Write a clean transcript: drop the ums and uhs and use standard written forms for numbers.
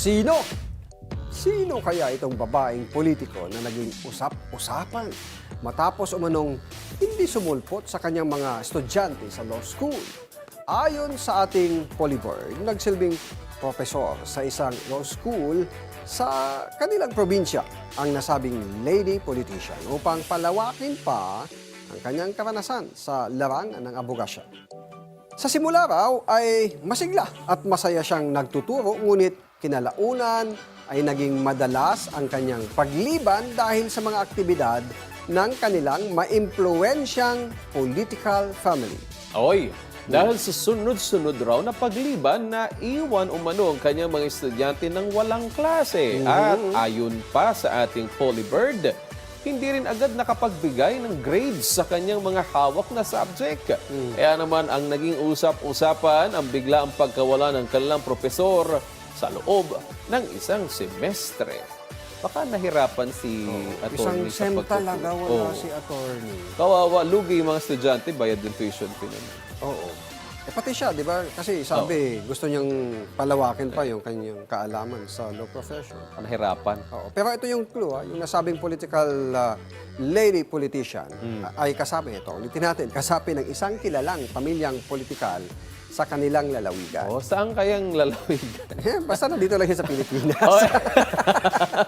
Sino? Sino kaya itong babaeng politiko na naging usap-usapan matapos umanong hindi sumulpot sa kanyang mga estudyante sa law school? Ayon sa ating Polybird, nagsilbing profesor sa isang law school sa kanilang probinsya ang nasabing lady politician upang palawakin pa ang kanyang karanasan sa larangan ng abogasya. Sa simula raw ay masigla at masaya siyang nagtuturo, ngunit kinalaunan ay naging madalas ang kanyang pagliban dahil sa mga aktibidad ng kanilang maimpluwensyang political family. Oy, dahil sa sunod-sunod raw na pagliban na iwan umano ang kanyang mga estudyante ng walang klase. At ayon pa sa ating Polybird, hindi rin agad nakapagbigay ng grades sa kanyang mga hawak na subject. Kaya naman ang naging usap-usapan ang bigla ang pagkawala ng kanilang profesor sa loob ng isang semestre. Baka nahirapan si attorney Isang sem sa talaga pagtuturo. wala si attorney. Kawawa, lugi yung mga estudyante, bayad yung tuition fee naman. Oo. Pati siya, di ba? Kasi sabi, gusto niyang palawakin pa yung kanyang kaalaman sa law profession. Nahirapan. Oo. Pero ito yung clue, yung nasabing political lady politician ay kasapi ito. Ulitin natin, kasapi ng isang kilalang pamilyang politikal sa kanilang lalawigan. Saan kayang lalawig? Basta na dito lang yun sa Pilipinas.